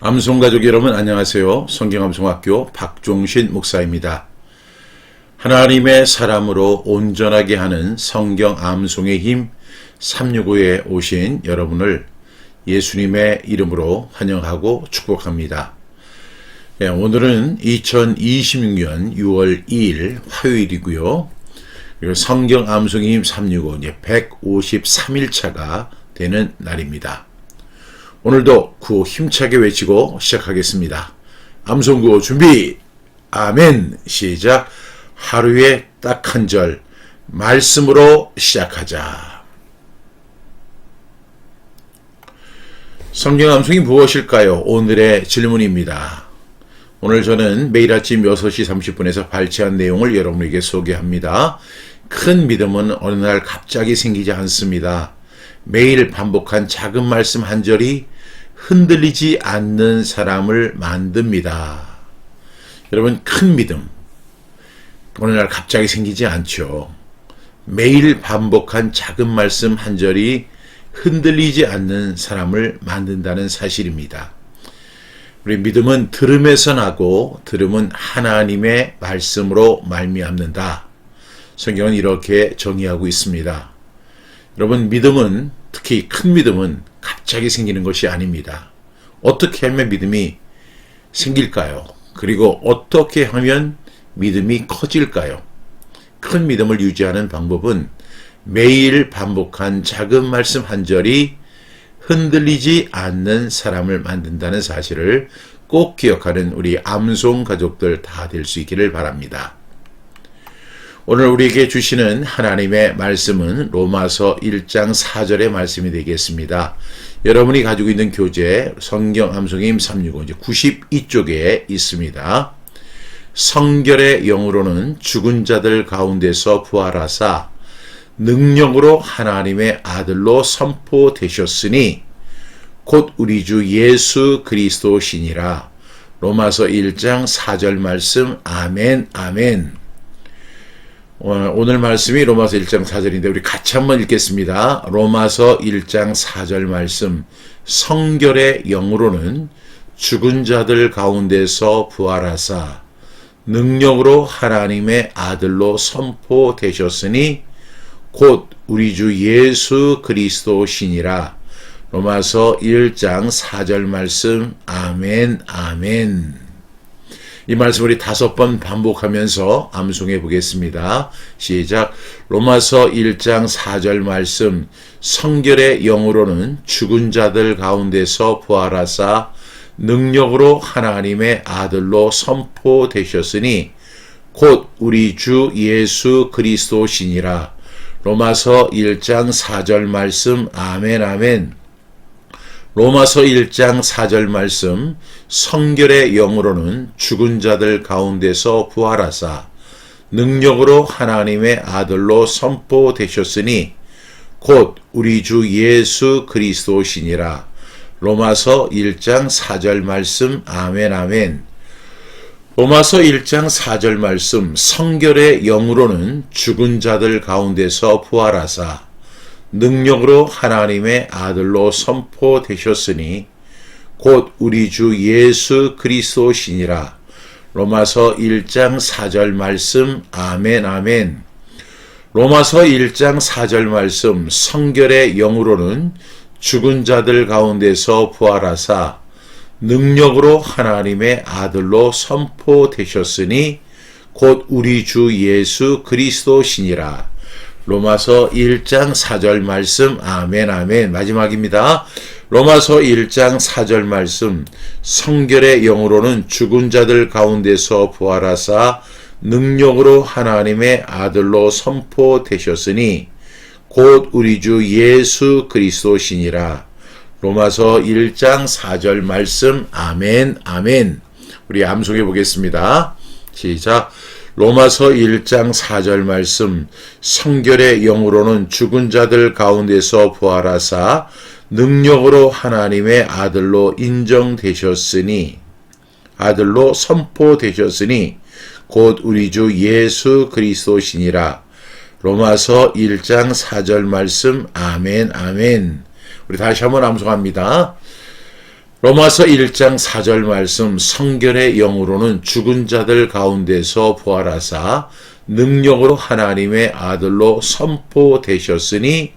암송가족 여러분 안녕하세요. 성경암송학교 박종신 목사입니다. 하나님의 사람으로 온전하게 하는 성경 암송의 힘 365에 오신 여러분을 예수님의 이름으로 환영하고 축복합니다. 오늘은 2026년 6월 2일 화요일이고요. 그리고 성경 암송의 힘 365 153일차가 되는 날입니다. 오늘도 구호 힘차게 외치고 시작하겠습니다. 암송구호 준비! 아멘! 시작! 하루에 딱 한 절 말씀으로 시작하자. 성경 암송이 무엇일까요? 오늘의 질문입니다. 오늘 저는 매일 아침 6시 30분에서 발췌한 내용을 여러분에게 소개합니다. 큰 믿음은 어느 날 갑자기 생기지 않습니다. 매일 반복한 작은 말씀 한 절이 흔들리지 않는 사람을 만듭니다. 여러분, 큰 믿음 어느 날 갑자기 생기지 않죠. 매일 반복한 작은 말씀 한 절이 흔들리지 않는 사람을 만든다는 사실입니다. 우리 믿음은 들음에서 나고 들음은 하나님의 말씀으로 말미암는다. 성경은 이렇게 정의하고 있습니다. 여러분, 믿음은, 특히 큰 믿음은 갑자기 생기는 것이 아닙니다. 어떻게 하면 믿음이 생길까요? 그리고 어떻게 하면 믿음이 커질까요? 큰 믿음을 유지하는 방법은 매일 반복한 작은 말씀 한 절이 흔들리지 않는 사람을 만든다는 사실을 꼭 기억하는 우리 암송 가족들 다 될 수 있기를 바랍니다. 오늘 우리에게 주시는 하나님의 말씀은 로마서 1장 4절의 말씀이 되겠습니다. 여러분이 가지고 있는 교재 성경 암송의 힘 365 92쪽에 있습니다. 성결의 영으로는 죽은 자들 가운데서 부활하사 능력으로 하나님의 아들로 선포되셨으니 곧 우리 주 예수 그리스도시니라. 로마서 1장 4절 말씀. 아멘 아멘. 오늘 말씀이 로마서 1장 4절인데 우리 같이 한번 읽겠습니다. 로마서 1장 4절 말씀. 성결의 영으로는 죽은 자들 가운데서 부활하사 능력으로 하나님의 아들로 선포되셨으니 곧 우리 주 예수 그리스도시니라. 로마서 1장 4절 말씀. 아멘 아멘. 이 말씀 우리 5번 반복하면서 암송해 보겠습니다. 시작. 로마서 1장 4절 말씀. 성결의 영으로는 죽은 자들 가운데서 부활하사 능력으로 하나님의 아들로 선포되셨으니 곧 우리 주 예수 그리스도시니라. 로마서 1장 4절 말씀. 아멘 아멘. 로마서 1장 4절 말씀. 성결의 영으로는 죽은 자들 가운데서 부활하사 능력으로 하나님의 아들로 선포되셨으니 곧 우리 주 예수 그리스도시니라. 로마서 1장 4절 말씀. 아멘 아멘. 로마서 1장 4절 말씀. 성결의 영으로는 죽은 자들 가운데서 부활하사 능력으로 하나님의 아들로 선포되셨으니 곧 우리 주 예수 그리스도시니라. 로마서 1장 4절 말씀. 아멘 아멘. 로마서 1장 4절 말씀. 성결의 영으로는 죽은 자들 가운데서 부활하사 능력으로 하나님의 아들로 선포되셨으니 곧 우리 주 예수 그리스도시니라. 로마서 1장 4절 말씀. 아멘 아멘. 마지막입니다. 로마서 1장 4절 말씀. 성결의 영으로는 죽은 자들 가운데서 부활하사 능력으로 하나님의 아들로 선포되셨으니 곧 우리 주 예수 그리스도시니라. 로마서 1장 4절 말씀. 아멘 아멘. 우리 암송해 보겠습니다. 시작. 로마서 1장 4절 말씀. 성결의 영으로는 죽은 자들 가운데서 부활하사 능력으로 하나님의 아들로 인정되셨으니 아들로 선포되셨으니 곧 우리 주 예수 그리스도시니라. 로마서 1장 4절 말씀. 아멘 아멘. 우리 다시 한번 암송합니다. 로마서 1장 4절 말씀, 성결의 영으로는 죽은 자들 가운데서 부활하사 능력으로 하나님의 아들로 선포되셨으니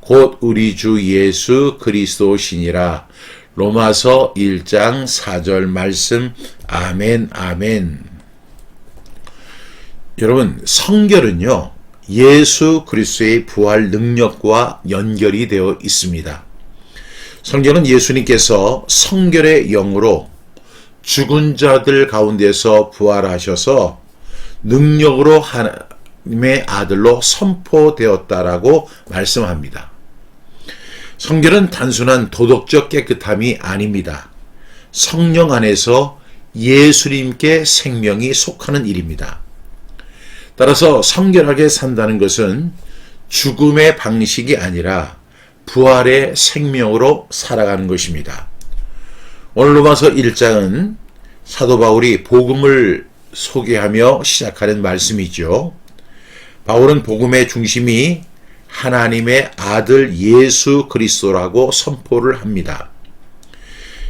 곧 우리 주 예수 그리스도시니라. 로마서 1장 4절 말씀. 아멘, 아멘. 여러분, 성결은요, 예수 그리스도의 부활 능력과 연결이 되어 있습니다. 성경은 예수님께서 성결의 영으로 죽은 자들 가운데서 부활하셔서 능력으로 하나님의 아들로 선포되었다라고 말씀합니다. 성결은 단순한 도덕적 깨끗함이 아닙니다. 성령 안에서 예수님께 생명이 속하는 일입니다. 따라서 성결하게 산다는 것은 죽음의 방식이 아니라 부활의 생명으로 살아가는 것입니다. 오늘 로마서 1장은 사도 바울이 복음을 소개하며 시작하는 말씀이죠. 바울은 복음의 중심이 하나님의 아들 예수 그리스도라고 선포를 합니다.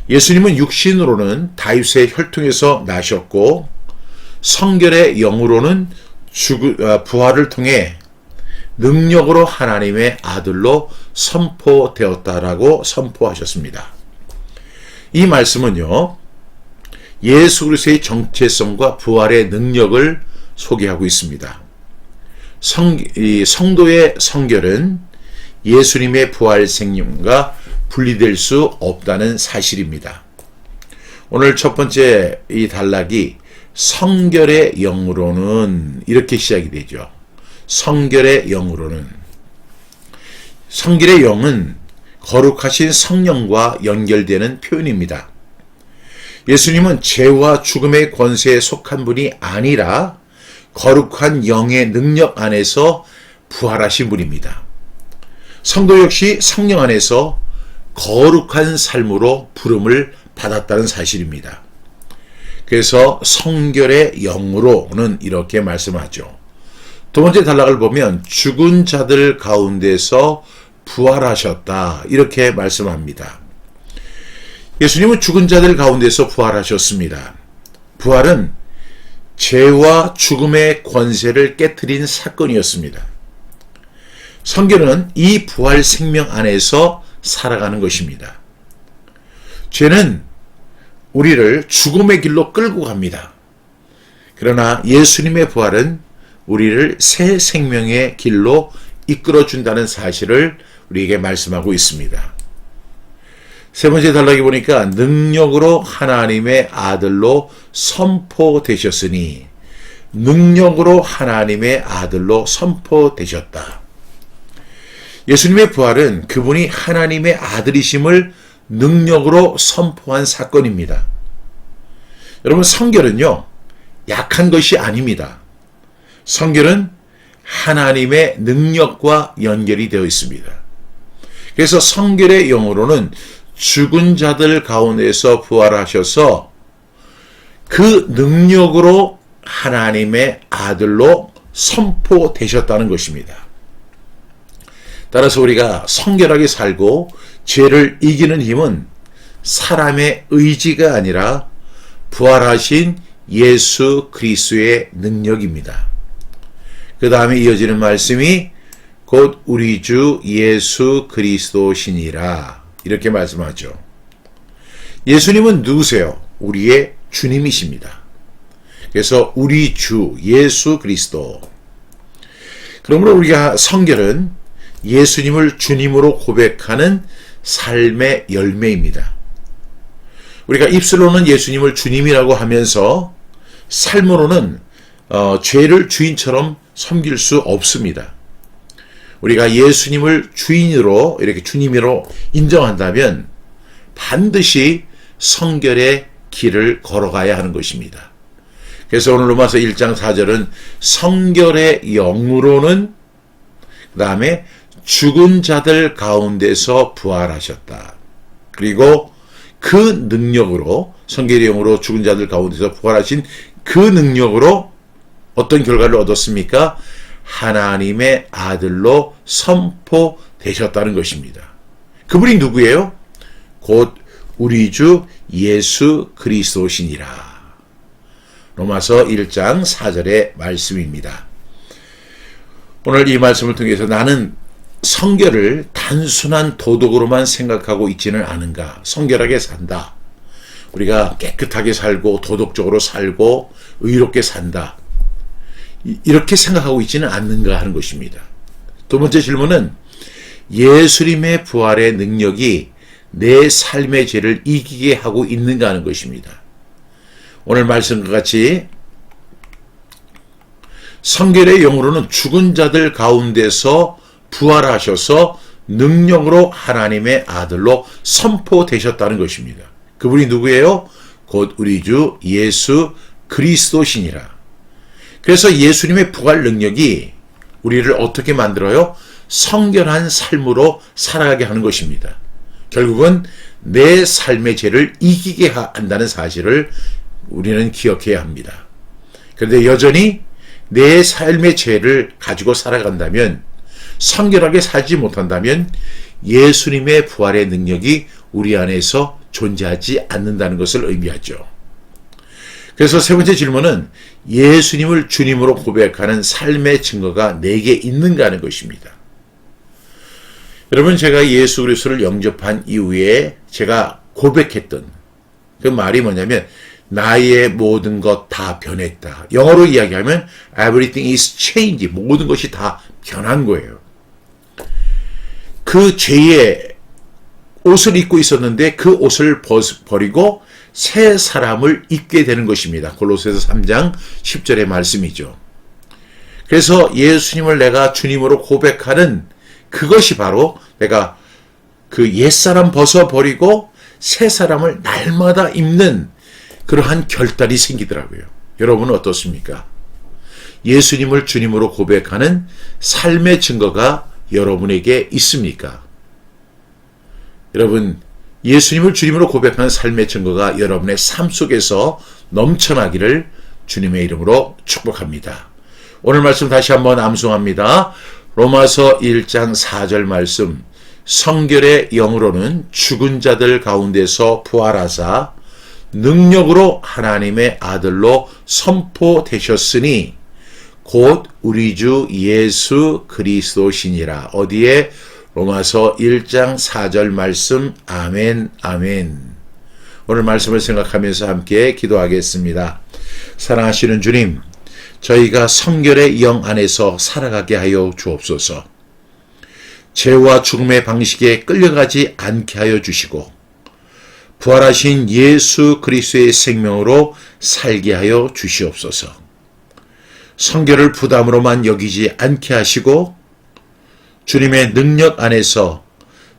예수님은 육신으로는 다윗의 혈통에서 나셨고 성결의 영으로는 부활을 통해 능력으로 하나님의 아들로 선포되었다라고 선포하셨습니다. 이 말씀은요, 예수 그리스도의 정체성과 부활의 능력을 소개하고 있습니다. 성도의 성결은 예수님의 부활 생명과 분리될 수 없다는 사실입니다. 오늘 첫 번째 이 단락이 성결의 영으로는 이렇게 시작이 되죠. 성결의 영으로는. 성결의 영은 거룩하신 성령과 연결되는 표현입니다. 예수님은 죄와 죽음의 권세에 속한 분이 아니라 거룩한 영의 능력 안에서 부활하신 분입니다. 성도 역시 성령 안에서 거룩한 삶으로 부름을 받았다는 사실입니다. 그래서 성결의 영으로는 이렇게 말씀하죠. 두 번째 단락을 보면 죽은 자들 가운데서 부활하셨다 이렇게 말씀합니다. 예수님은 죽은 자들 가운데서 부활하셨습니다. 부활은 죄와 죽음의 권세를 깨트린 사건이었습니다. 성결은 이 부활 생명 안에서 살아가는 것입니다. 죄는 우리를 죽음의 길로 끌고 갑니다. 그러나 예수님의 부활은 우리를 새 생명의 길로 이끌어준다는 사실을 우리에게 말씀하고 있습니다. 세 번째 단락에 보니까 능력으로 하나님의 아들로 선포되셨으니 능력으로 하나님의 아들로 선포되셨다. 예수님의 부활은 그분이 하나님의 아들이심을 능력으로 선포한 사건입니다. 여러분, 성결은요, 약한 것이 아닙니다. 성결은 하나님의 능력과 연결이 되어 있습니다. 그래서 성결의 영으로는 죽은 자들 가운데서 부활하셔서 그 능력으로 하나님의 아들로 선포되셨다는 것입니다. 따라서 우리가 성결하게 살고 죄를 이기는 힘은 사람의 의지가 아니라 부활하신 예수 그리스도의 능력입니다. 그 다음에 이어지는 말씀이 곧 우리 주 예수 그리스도시니라 이렇게 말씀하죠. 예수님은 누구세요? 우리의 주님이십니다. 그래서 우리 주 예수 그리스도. 그러므로 우리가 성결은 예수님을 주님으로 고백하는 삶의 열매입니다. 우리가 입술로는 예수님을 주님이라고 하면서 삶으로는 죄를 주인처럼 섬길 수 없습니다. 우리가 예수님을 주인으로 이렇게 주님으로 인정한다면 반드시 성결의 길을 걸어가야 하는 것입니다. 그래서 오늘 로마서 1장 4절은 성결의 영으로는 그 다음에 죽은 자들 가운데서 부활하셨다. 그리고 그 능력으로 성결의 영으로 죽은 자들 가운데서 부활하신 그 능력으로 어떤 결과를 얻었습니까? 하나님의 아들로 선포되셨다는 것입니다. 그분이 누구예요? 곧 우리 주 예수 그리스도시니라. 로마서 1장 4절의 말씀입니다. 오늘 이 말씀을 통해서 나는 성결을 단순한 도덕으로만 생각하고 있지는 않은가. 성결하게 산다. 우리가 깨끗하게 살고 도덕적으로 살고 의롭게 산다. 이렇게 생각하고 있지는 않는가 하는 것입니다. 두 번째 질문은 예수님의 부활의 능력이 내 삶의 죄를 이기게 하고 있는가 하는 것입니다. 오늘 말씀과 같이 성결의 영으로는 죽은 자들 가운데서 부활하셔서 능력으로 하나님의 아들로 선포되셨다는 것입니다. 그분이 누구예요? 곧 우리 주 예수 그리스도시니라. 그래서 예수님의 부활 능력이 우리를 어떻게 만들어요? 성결한 삶으로 살아가게 하는 것입니다. 결국은 내 삶의 죄를 이기게 한다는 사실을 우리는 기억해야 합니다. 그런데 여전히 내 삶의 죄를 가지고 살아간다면, 성결하게 살지 못한다면 예수님의 부활의 능력이 우리 안에서 존재하지 않는다는 것을 의미하죠. 그래서 세 번째 질문은 예수님을 주님으로 고백하는 삶의 증거가 내게 있는가 하는 것입니다. 여러분, 제가 예수 그리스도를 영접한 이후에 제가 고백했던 그 말이 뭐냐면 나의 모든 것 다 변했다. 영어로 이야기하면 everything is changed. 모든 것이 다 변한 거예요. 그 죄의 옷을 입고 있었는데 그 옷을 버리고 새 사람을 입게 되는 것입니다. 골로새서 3장 10절의 말씀이죠. 그래서 예수님을 내가 주님으로 고백하는 그것이 바로 내가 그 옛사람 벗어버리고 새 사람을 날마다 입는 그러한 결단이 생기더라고요. 여러분은 어떻습니까? 예수님을 주님으로 고백하는 삶의 증거가 여러분에게 있습니까? 여러분, 예수님을 주님으로 고백하는 삶의 증거가 여러분의 삶 속에서 넘쳐나기를 주님의 이름으로 축복합니다. 오늘 말씀 다시 한번 암송합니다. 로마서 1장 4절 말씀. 성결의 영으로는 죽은 자들 가운데서 부활하사 능력으로 하나님의 아들로 선포되셨으니 곧 우리 주 예수 그리스도시니라. 어디에? 로마서 1장 4절 말씀. 아멘, 아멘. 오늘 말씀을 생각하면서 함께 기도하겠습니다. 사랑하시는 주님, 저희가 성결의 영 안에서 살아가게 하여 주옵소서. 죄와 죽음의 방식에 끌려가지 않게 하여 주시고 부활하신 예수 그리스도의 생명으로 살게 하여 주시옵소서. 성결을 부담으로만 여기지 않게 하시고 주님의 능력 안에서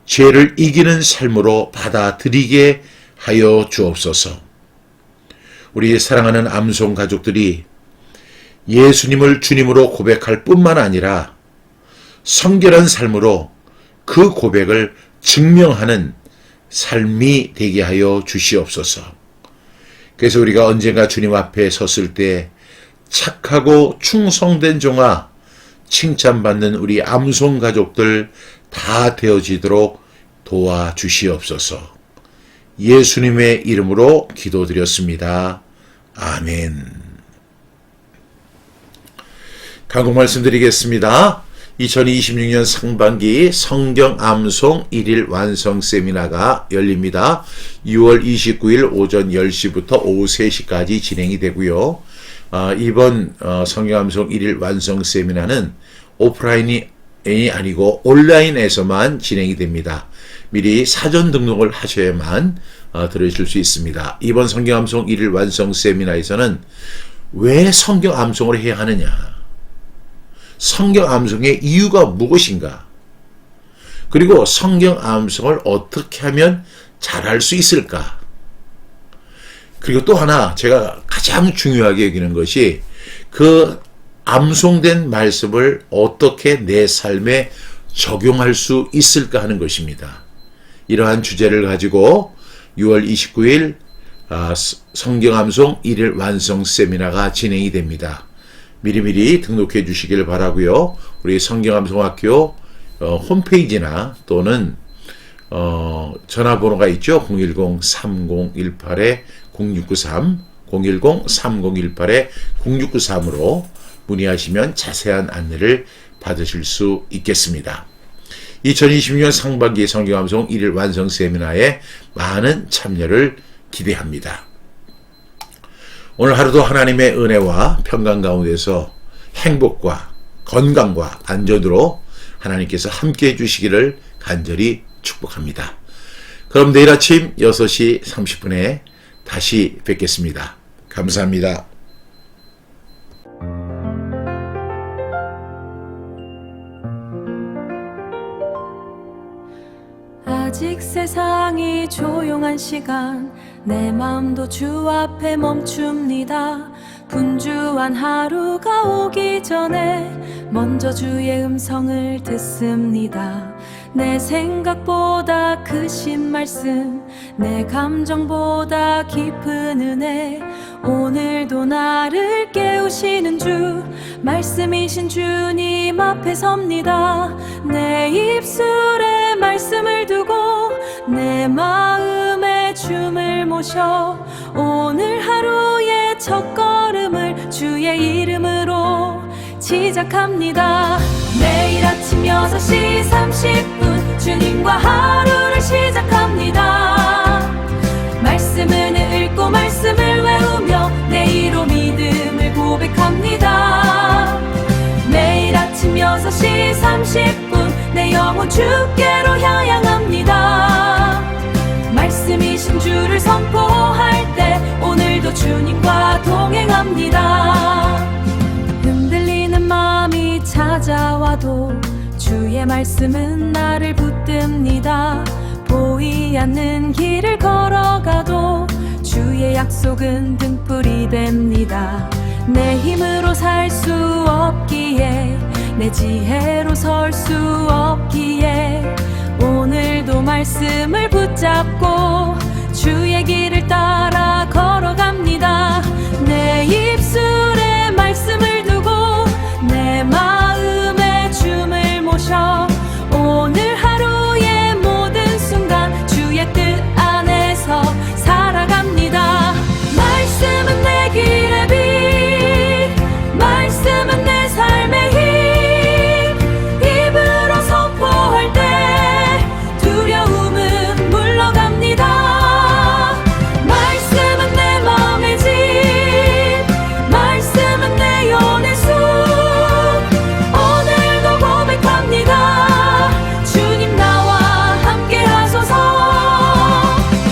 죄를 이기는 삶으로 받아들이게 하여 주옵소서. 우리 사랑하는 암송 가족들이 예수님을 주님으로 고백할 뿐만 아니라 성결한 삶으로 그 고백을 증명하는 삶이 되게 하여 주시옵소서. 그래서 우리가 언젠가 주님 앞에 섰을 때 착하고 충성된 종아, 칭찬받는 우리 암송 가족들 다 되어지도록 도와주시옵소서. 예수님의 이름으로 기도드렸습니다. 아멘. 간곡 말씀드리겠습니다. 2026년 상반기 성경 암송 1일 완성 세미나가 열립니다. 6월 29일 오전 10시부터 오후 3시까지 진행이 되고요. 이번 성경 암송 1일 완성 세미나는 오프라인이 아니고 온라인에서만 진행이 됩니다. 미리 사전 등록을 하셔야만 들으실 수 있습니다. 이번 성경 암송 1일 완성 세미나에서는 왜 성경 암송을 해야 하느냐, 성경 암송의 이유가 무엇인가, 그리고 성경 암송을 어떻게 하면 잘할 수 있을까, 그리고 또 하나 제가 가장 중요하게 여기는 것이 그 암송된 말씀을 어떻게 내 삶에 적용할 수 있을까 하는 것입니다. 이러한 주제를 가지고 6월 29일 성경 암송 1일 완성 세미나가 진행이 됩니다. 미리미리 등록해 주시길 바라고요. 우리 성경암송학교 홈페이지나 또는 전화번호가 있죠. 010-3018-0693, 010-3018-0693으로 문의하시면 자세한 안내를 받으실 수 있겠습니다. 2026년 상반기 성경암송 1일 완성 세미나에 많은 참여를 기대합니다. 오늘 하루도 하나님의 은혜와 평강 가운데서 행복과 건강과 안전으로 하나님께서 함께 해주시기를 간절히 축복합니다. 그럼 내일 아침 6시 30분에 다시 뵙겠습니다. 감사합니다. 아직 세상이 조용한 시간 내 마음도 주 앞에 멈춥니다. 분주한 하루가 오기 전에 먼저 주의 음성을 듣습니다. 내 생각보다 크신 말씀 내 감정보다 깊은 은혜 오늘도 나를 깨우시는 주 말씀이신 주님 앞에 섭니다. 내 입술에 말씀을 두고 내 마음에 춤을 모셔 오늘 하루의 첫걸음을 주의 이름으로 시작합니다. 매일 아침 6시 30분 주님과 하루를 시작합니다. 말씀을 읽고 말씀을 외우며 내일로 믿음을 고백합니다. 매일 아침 6시 30분 내 영혼 주께로 향합니다. 말씀이신 주를 선포할 때 오늘도 주님과 동행합니다. 흔들리는 마음이 찾아와도 주의 말씀은 나를 붙듭니다. 보이지 않는 길을 걸어가도 주의 약속은 등불이 됩니다. 내 힘으로 살 수 없기에 내 지혜로 설 수 없기에 오늘도 말씀을 붙잡고 주의 길을 따라 걸어갑니다. 내 입술에 말씀을 두고 내 마음에 춤을 모셔 오늘 하루의 모든 순간 주의 뜻 안에서 살아갑니다. 말씀은 내 길의 빛 말씀은 내 삶의 힘 입으로 선포할 때 두려움은 물러갑니다. 말씀은 내 마음의 집 말씀은 내 영의 숲 오늘도 고백합니다. 주님 나와 함께 하소서.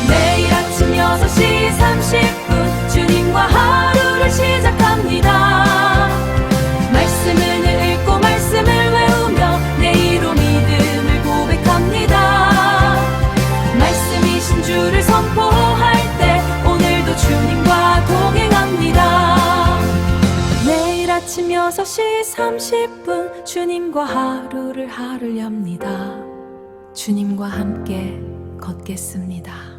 매일 아침 6시 30분 주님과 하루를 시작합니다. 말씀을 읽고 말씀을 외우며 내일로 믿음을 고백합니다. 말씀이신 주를 선포할 때 오늘도 주님과 동행합니다. 매일 아침 6시 30분 주님과 하루를 엽니다. 주님과 함께 걷겠습니다.